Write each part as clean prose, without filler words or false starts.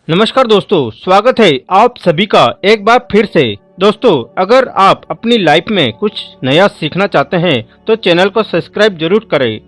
नमस्कार दोस्तों, स्वागत है आप सभी का एक बार फिर से। दोस्तों, अगर आप अपनी लाइफ में कुछ नया सीखना चाहते हैं तो चैनल को सब्सक्राइब जरूर करें।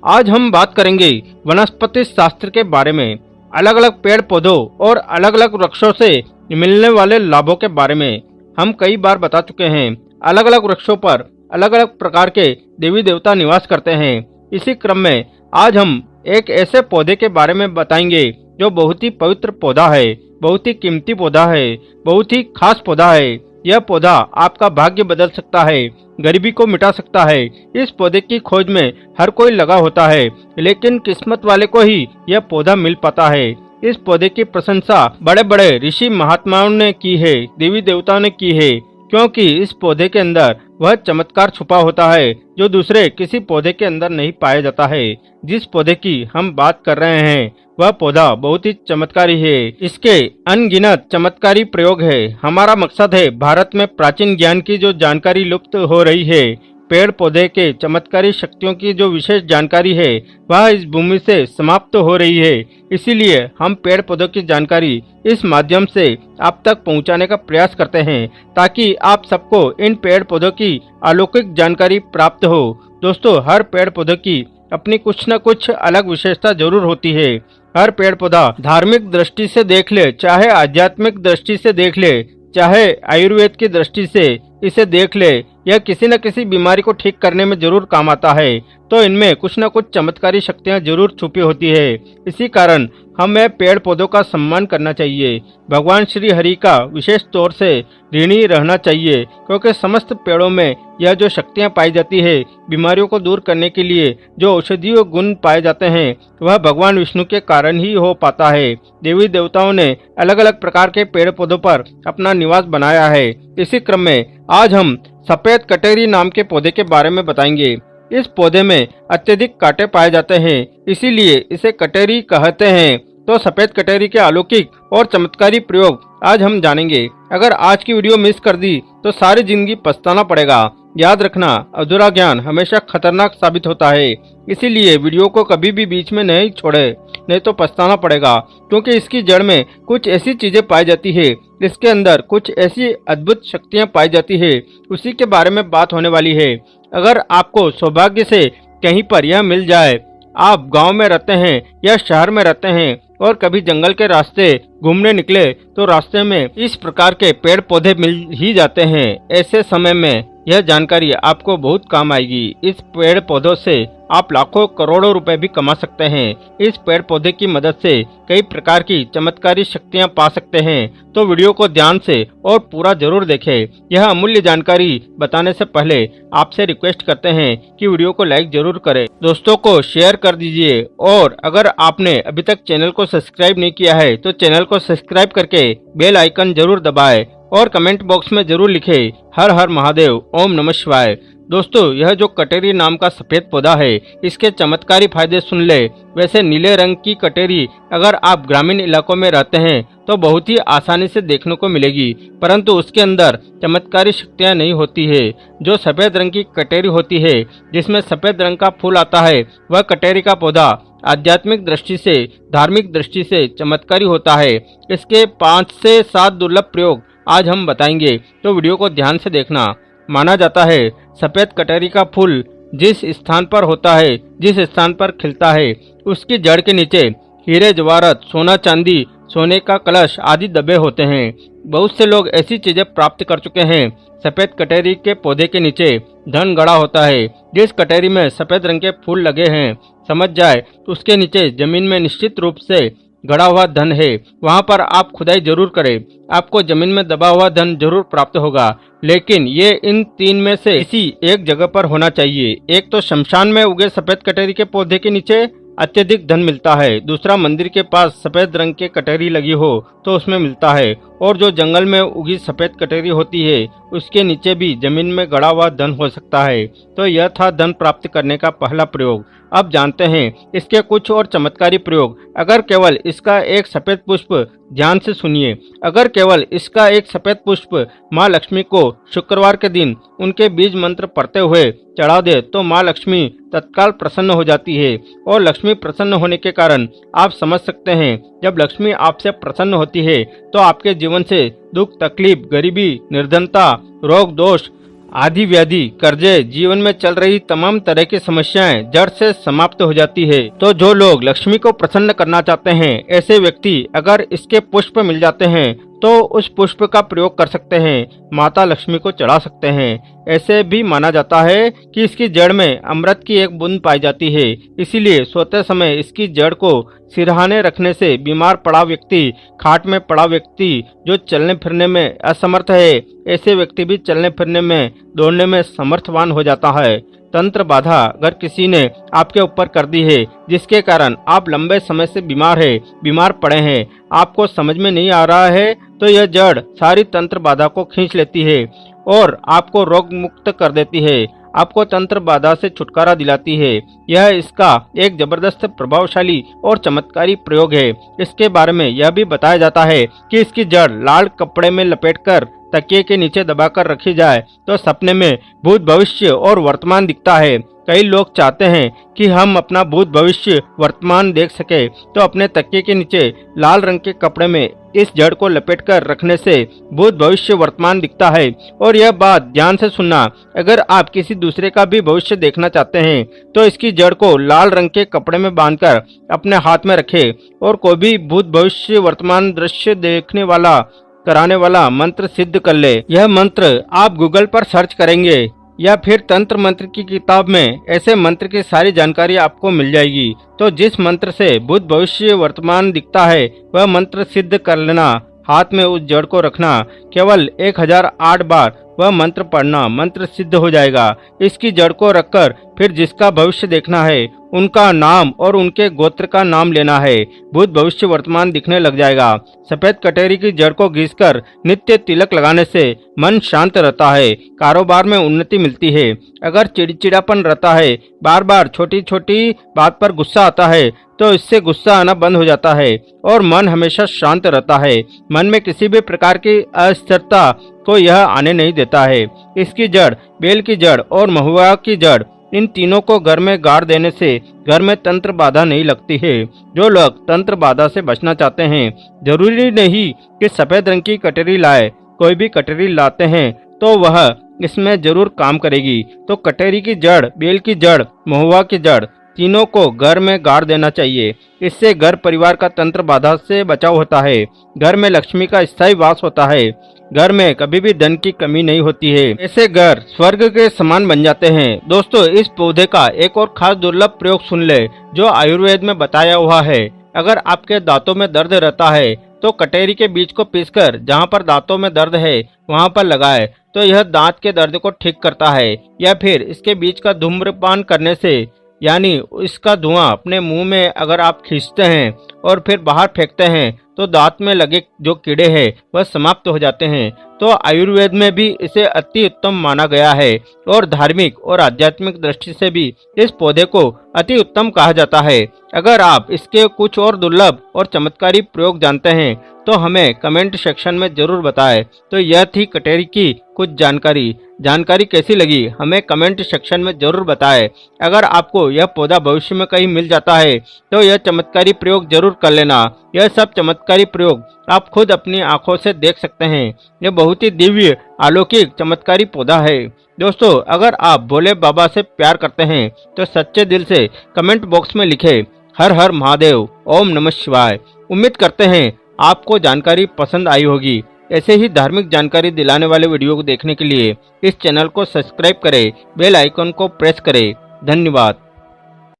आज हम बात करेंगे वनस्पति शास्त्र के बारे में, अलग अलग पेड़ पौधों और अलग अलग वृक्षों से मिलने वाले लाभों के बारे में। हम कई बार बता चुके हैं, अलग अलग वृक्षों पर अलग अलग प्रकार के देवी देवता निवास करते हैं। इसी क्रम में आज हम एक ऐसे पौधे के बारे में बताएंगे जो बहुत ही पवित्र पौधा है, बहुत ही कीमती पौधा है, बहुत ही खास पौधा है। यह पौधा आपका भाग्य बदल सकता है, गरीबी को मिटा सकता है। इस पौधे की खोज में हर कोई लगा होता है, लेकिन किस्मत वाले को ही यह पौधा मिल पाता है। इस पौधे की प्रशंसा बड़े बड़े ऋषि महात्माओं ने की है, देवी देवताओं ने की है, क्योंकि इस पौधे के अंदर वह चमत्कार छुपा होता है जो दूसरे किसी पौधे के अंदर नहीं पाया जाता है। जिस पौधे की हम बात कर रहे हैं वह पौधा बहुत ही चमत्कारी है। इसके अनगिनत चमत्कारी प्रयोग है। हमारा मकसद है भारत में प्राचीन ज्ञान की जो जानकारी लुप्त हो रही है, पेड़ पौधे के चमत्कारी शक्तियों की जो विशेष जानकारी है वह इस भूमि से समाप्त हो रही है। इसीलिए हम पेड़ पौधों की जानकारी इस माध्यम से आप तक पहुंचाने का प्रयास करते हैं, ताकि आप सबको इन पेड़ पौधों की अलौकिक जानकारी प्राप्त हो। दोस्तों, हर पेड़ पौधों की अपनी कुछ न कुछ अलग विशेषता जरूर होती है। हर पेड़ पौधा धार्मिक दृष्टि से देख ले, चाहे आध्यात्मिक दृष्टि से देख ले, चाहे आयुर्वेद की दृष्टि से इसे देख ले, यह किसी न किसी बीमारी को ठीक करने में जरूर काम आता है। तो इनमें कुछ न कुछ चमत्कारी शक्तियां जरूर छुपी होती है। इसी कारण हमें पेड़ पौधों का सम्मान करना चाहिए। भगवान श्री हरि का विशेष तौर से ऋणी रहना चाहिए, क्योंकि समस्त पेड़ों में यह जो शक्तियां पाई जाती है, बीमारियों को दूर करने के लिए जो औषधीय गुण पाए जाते हैं, वह भगवान विष्णु के कारण ही हो पाता है। देवी देवताओं ने अलग अलग प्रकार के पेड़ पौधों पर अपना निवास बनाया है। इसी क्रम में आज हम सफेद कटेरी नाम के पौधे के बारे में बताएंगे। इस पौधे में अत्यधिक कांटे पाए जाते हैं, इसीलिए इसे कटेरी कहते हैं। तो सफेद कटेरी के अलौकिक और चमत्कारी प्रयोग आज हम जानेंगे। अगर आज की वीडियो मिस कर दी तो सारी जिंदगी पछताना पड़ेगा। याद रखना, अधूरा ज्ञान हमेशा खतरनाक साबित होता है। इसीलिए वीडियो को कभी भी बीच में नहीं छोड़े, नहीं तो पछताना पड़ेगा, क्योंकि इसकी जड़ में कुछ ऐसी चीजें पाई जाती है, इसके अंदर कुछ ऐसी अद्भुत शक्तियां पाई जाती है, उसी के बारे में बात होने वाली है। अगर आपको सौभाग्य से कहीं पर यह मिल जाए, आप गांव में रहते हैं या शहर में रहते हैं और कभी जंगल के रास्ते घूमने निकले तो रास्ते में इस प्रकार के पेड़ पौधे मिल ही जाते हैं। ऐसे समय में यह जानकारी आपको बहुत काम आएगी। इस पेड़ पौधों से आप लाखों करोड़ों रुपए भी कमा सकते हैं। इस पेड़ पौधे की मदद से कई प्रकार की चमत्कारी शक्तियां पा सकते हैं। तो वीडियो को ध्यान से और पूरा जरूर देखें। यह अमूल्य जानकारी बताने से पहले आपसे रिक्वेस्ट करते हैं कि वीडियो को लाइक जरूर करें, दोस्तों को शेयर कर दीजिए, और अगर आपने अभी तक चैनल को सब्सक्राइब नहीं किया है तो चैनल को सब्सक्राइब करके बेल आइकन जरूर दबाएं और कमेंट बॉक्स में जरूर लिखें हर हर महादेव, ओम नमः शिवाय। दोस्तों, यह जो कटेरी नाम का सफेद पौधा है, इसके चमत्कारी फायदे सुन ले। वैसे नीले रंग की कटेरी अगर आप ग्रामीण इलाकों में रहते हैं तो बहुत ही आसानी से देखने को मिलेगी, परंतु उसके अंदर चमत्कारी शक्तियां नहीं होती है। जो सफेद रंग की कटेरी होती है, जिसमें सफेद रंग का फूल आता है, वह कटेरी का पौधा आध्यात्मिक दृष्टि से, धार्मिक दृष्टि से चमत्कारी होता है। इसके 5 से 7 दुर्लभ प्रयोग आज हम बताएंगे, तो वीडियो को ध्यान से देखना। माना जाता है सफेद कटेरी का फूल जिस स्थान पर होता है, जिस स्थान पर खिलता है, उसकी जड़ के नीचे हीरे जवाहरात, सोना चांदी, सोने का कलश आदि दबे होते हैं। बहुत से लोग ऐसी चीजें प्राप्त कर चुके हैं। सफेद कटेरी के पौधे के नीचे धन गड़ा होता है। जिस कटेरी में सफेद रंग के फूल लगे हैं, समझ जाए तो उसके नीचे जमीन में निश्चित रूप से गड़ा हुआ धन है। वहां पर आप खुदाई जरूर करें, आपको जमीन में दबा हुआ धन जरूर प्राप्त होगा, लेकिन ये इन 3 में से किसी एक जगह पर होना चाहिए। एक तो शमशान में उगे सफेद कटेरी के पौधे के नीचे अत्यधिक धन मिलता है। दूसरा, मंदिर के पास सफेद रंग के कटेरी लगी हो तो उसमें मिलता है। और जो जंगल में उगी सफेद कटेरी होती है, उसके नीचे भी जमीन में गड़ा हुआ धन हो सकता है। तो यह था धन प्राप्त करने का पहला प्रयोग। अब जानते हैं इसके कुछ और चमत्कारी प्रयोग। अगर केवल इसका एक सफेद पुष्प, ध्यान से सुनिए, अगर केवल इसका एक सफेद पुष्प माँ लक्ष्मी को शुक्रवार के दिन उनके बीज मंत्र पढ़ते हुए चढ़ा दे तो माँ लक्ष्मी तत्काल प्रसन्न हो जाती है। और लक्ष्मी प्रसन्न होने के कारण आप समझ सकते हैं, जब लक्ष्मी आपसे प्रसन्न होती है तो आपके जीवन से दुख, तकलीफ, गरीबी, निर्धनता, रोग, दोष आदि व्याधि, कर्जे, जीवन में चल रही तमाम तरह की समस्याएं जड़ से समाप्त हो जाती है। तो जो लोग लक्ष्मी को प्रसन्न करना चाहते हैं, ऐसे व्यक्ति अगर इसके पुष्प मिल जाते हैं तो उस पुष्प का प्रयोग कर सकते हैं, माता लक्ष्मी को चढ़ा सकते हैं। ऐसे भी माना जाता है कि इसकी जड़ में अमृत की एक बूंद पाई जाती है, इसीलिए सोते समय इसकी जड़ को सिरहाने रखने से बीमार पड़ा व्यक्ति, खाट में पड़ा व्यक्ति, जो चलने फिरने में असमर्थ है, ऐसे व्यक्ति भी चलने फिरने में, दौड़ने में समर्थवान हो जाता है। तंत्र बाधा अगर किसी ने आपके ऊपर कर दी है, जिसके कारण आप लंबे समय से बीमार पड़े हैं, आपको समझ में नहीं आ रहा है, तो यह जड़ सारी तंत्र बाधा को खींच लेती है और आपको रोग मुक्त कर देती है, आपको तंत्र बाधा से छुटकारा दिलाती है। यह इसका एक जबरदस्त, प्रभावशाली और चमत्कारी प्रयोग है। इसके बारे में यह भी बताया जाता है कि इसकी जड़ लाल कपड़े में लपेटकर तकिए के नीचे दबाकर रखी जाए तो सपने में भूत, भविष्य और वर्तमान दिखता है। कई लोग चाहते हैं कि हम अपना भूत, भविष्य, वर्तमान देख सके, तो अपने तकिए के नीचे लाल रंग के कपड़े में इस जड़ को लपेटकर रखने से भूत, भविष्य, वर्तमान दिखता है। और यह बात ध्यान से सुनना, अगर आप किसी दूसरे का भी भविष्य देखना चाहते हैं तो इसकी जड़ को लाल रंग के कपड़े में बांधकर अपने हाथ में रखें और कोई भी भूत, भविष्य, वर्तमान दृश्य देखने वाला, कराने वाला मंत्र सिद्ध कर ले। यह मंत्र आप गूगल पर सर्च करेंगे या फिर तंत्र मंत्र की किताब में ऐसे मंत्र की सारी जानकारी आपको मिल जाएगी। तो जिस मंत्र से भूत, भविष्य, वर्तमान दिखता है वह मंत्र सिद्ध कर लेना। हाथ में उस जड़ को रखना, केवल 1008 बार वह मंत्र पढ़ना, मंत्र सिद्ध हो जाएगा। इसकी जड़ को रखकर फिर जिसका भविष्य देखना है उनका नाम और उनके गोत्र का नाम लेना है, भूत, भविष्य, वर्तमान दिखने लग जाएगा। सफेद कटेरी की जड़ को घिसकर नित्य तिलक लगाने से मन शांत रहता है, कारोबार में उन्नति मिलती है। अगर चिड़चिड़ापन रहता है, बार बार छोटी छोटी बात पर गुस्सा आता है, तो इससे गुस्सा आना बंद हो जाता है और मन हमेशा शांत रहता है। मन में किसी भी प्रकार की अस्थिरता को यह आने नहीं देता है। इसकी जड़, बेल की जड़ और महुआ की जड़, इन तीनों को घर में गाड़ देने से घर में तंत्र बाधा नहीं लगती है। जो लोग तंत्र बाधा से बचना चाहते हैं, जरूरी नहीं कि सफेद रंग की कटोरी लाए, कोई भी कटोरी लाते हैं तो वह इसमें जरूर काम करेगी। तो कटोरी की जड़, बेल की जड़, महुआ की जड़, तीनों को घर में गाड़ देना चाहिए। इससे घर परिवार का तंत्र बाधा से बचाव होता है, घर में लक्ष्मी का स्थायी वास होता है, घर में कभी भी धन की कमी नहीं होती है। ऐसे घर स्वर्ग के समान बन जाते हैं। दोस्तों, इस पौधे का एक और खास दुर्लभ प्रयोग सुन ले जो आयुर्वेद में बताया हुआ है। अगर आपके दांतों में दर्द रहता है तो कटेरी के बीज को पीसकर जहाँ पर दांतों में दर्द है वहाँ पर लगाए तो यह दांत के दर्द को ठीक करता है। या फिर इसके बीज का धूम्रपान करने से, यानी इसका धुआं अपने मुंह में अगर आप खींचते हैं और फिर बाहर फेंकते हैं तो दांत में लगे जो कीड़े हैं वह समाप्त हो जाते हैं। तो आयुर्वेद में भी इसे अति उत्तम माना गया है और धार्मिक और आध्यात्मिक दृष्टि से भी इस पौधे को अति उत्तम कहा जाता है। अगर आप इसके कुछ और दुर्लभ और चमत्कारी प्रयोग जानते हैं तो हमें कमेंट सेक्शन में जरूर बताएं। तो यह थी कटेरी की कुछ जानकारी कैसी लगी हमें कमेंट सेक्शन में जरूर बताएं। अगर आपको यह पौधा भविष्य में कहीं मिल जाता है तो यह चमत्कारी प्रयोग जरूर कर लेना। यह सब चमत्कारी प्रयोग आप खुद अपनी आंखों से देख सकते हैं। यह बहुत ही दिव्य, अलौकिक, चमत्कारी पौधा है। दोस्तों, अगर आप भोले बाबा से प्यार करते हैं तो सच्चे दिल से कमेंट बॉक्स में लिखें हर हर महादेव, ओम नमः शिवाय। उम्मीद करते हैं आपको जानकारी पसंद आई होगी। ऐसे ही धार्मिक जानकारी दिलाने वाले वीडियो को देखने के लिए इस चैनल को सब्सक्राइब करें, बेल आइकन को प्रेस करें। धन्यवाद।